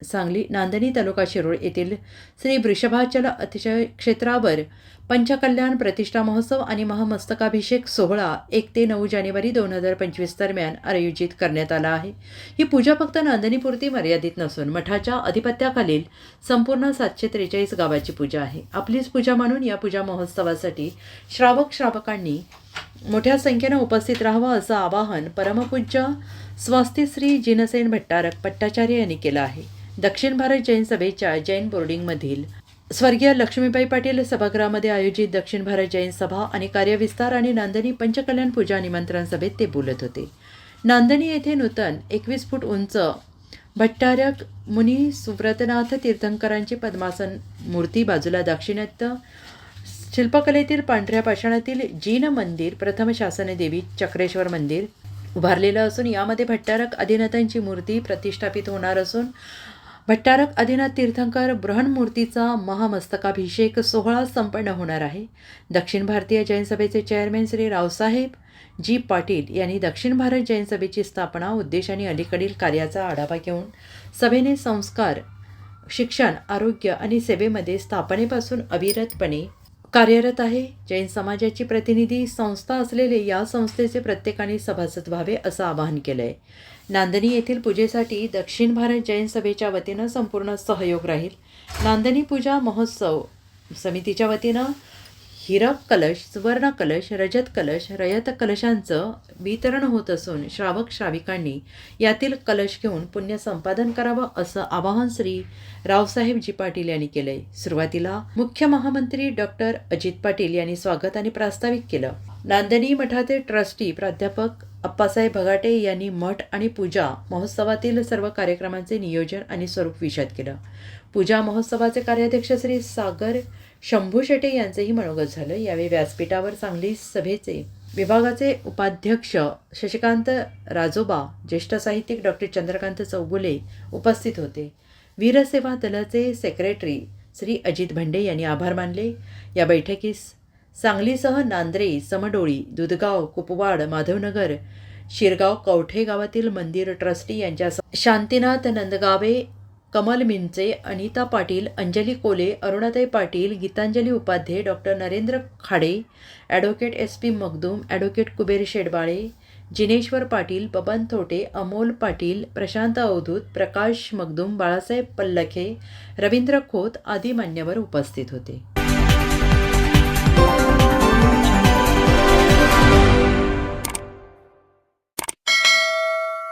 सांगली नांदणी तालुका शिरोळ येथील श्री वृषभाचल अतिशय क्षेत्रावर पंचकल्याण प्रतिष्ठा महोत्सव आणि महामस्तकाभिषेक सोहळा 1 ते 9 जानेवारी 2025 दरम्यान आयोजित करण्यात आला आहे। ही पूजा फक्त नांदणीपुरती मर्यादित नसून मठाच्या अधिपत्याखालील संपूर्ण 743 गावाची पूजा आहे। आपलीच पूजा मानून या पूजा महोत्सवासाठी श्रावकांनी मोठ्या संख्येने उपस्थित राहावं असं आवाहन परमपूज्य स्वस्ती श्री जिनसेन भट्टारक पट्टाचार्य यांनी केलं आहे। दक्षिण भारत जैन सभेच्या जैन बोर्डिंगमधील स्वर्गीय लक्ष्मीबाई पाटील सभागृहामध्ये आयोजित दक्षिण भारत जैन सभा आणि कार्यविस्तार आणि नांदणी पंचकल्याण पूजा निमंत्रण सभेत ते बोलत होते। नांदणी येथे नूतन 21 फूट उंच भट्टारक मुनी सुव्रतनाथ तीर्थंकरांची पद्मासन मूर्ती, बाजूला दाक्षिणात्य शिल्पकलेतील पांढऱ्या पाषाणातील जीन मंदिर, प्रथम शासन देवी चक्रेश्वर मंदिर उभारलेलं असून यामध्ये भट्टारक आदिनाथांची मूर्ती प्रतिष्ठापित होणार असून भट्टारक आदिनाथ तीर्थंकर बृहन्मूर्तीचा महामस्तकाभिषेक सोहळा संपन्न होणार आहे। दक्षिण भारतीय जैन सभेचे चेअरमॅन श्री रावसाहेब जी पाटील यांनी दक्षिण भारत जैन सभेची स्थापना, उद्देश आणि अलीकडील कार्याचा आढावा घेऊन सभेने संस्कार, शिक्षण, आरोग्य आणि सेवेमध्ये स्थापनेपासून अविरतपणे कार्यरत आहे। जैन समाजाची प्रतिनिधी संस्था असलेले या संस्थेचे प्रत्येकाने सभासद व्हावे असं आवाहन केलं आहे। नांदणी येथील पूजेसाठी दक्षिण भारत जैन सभेच्या वतीनं संपूर्ण सहयोग राहील। नांदणी पूजा महोत्सव समितीच्या वतीनं हिरक कलश, सुवर्ण कलश, रजत कलश, रयत कलशांचं वितरण होत असून श्राविकांनी यातील कलश घेऊन पुण्य संपादन करावं असं आवाहन श्री रावसाहेबजी पाटील यांनी केलंय। सुरुवातीला मुख्य महामंत्री डॉक्टर अजित पाटील यांनी स्वागत आणि प्रास्ताविक केलं। नांदणी मठाचे ट्रस्टी प्राध्यापक अप्पासाहेब भगाटे यांनी मठ आणि पूजा महोत्सवातील सर्व कार्यक्रमांचे नियोजन आणि स्वरूप विशद केलं। पूजा महोत्सवाचे कार्याध्यक्ष श्री सागर शंभू शेटे यांचेही मनोगत झालं। यावेळी व्यासपीठावर सांगली सभेचे विभागाचे उपाध्यक्ष शशिकांत राजोबा, ज्येष्ठ साहित्यिक डॉक्टर चंद्रकांत चौगुले उपस्थित होते। वीरसेवा दलाचे सेक्रेटरी श्री अजित भंडे यांनी आभार मानले। या बैठकीस सांगलीसह नांद्रे, समडोळी, दुधगाव, कुपवाड, माधवनगर, शिरगाव, कवठे गावातील मंदिर ट्रस्टी यांच्यासह Shantinath नंदगावे, Kamal मिंचे, Anita Patil, Anjali Kole, Arunatai Patil, Geetanjali Upadhye, doctor Narendra Khade, advocate SP Magdum, advocate Kuber Shedbale, Jineshwar Patil, Baban Thote, Amol Patil, Prashant Avdhoot, Prakash Magdum, Balasaheb Pallakhe, Ravindra Khot आदी मान्यवर उपस्थित होते।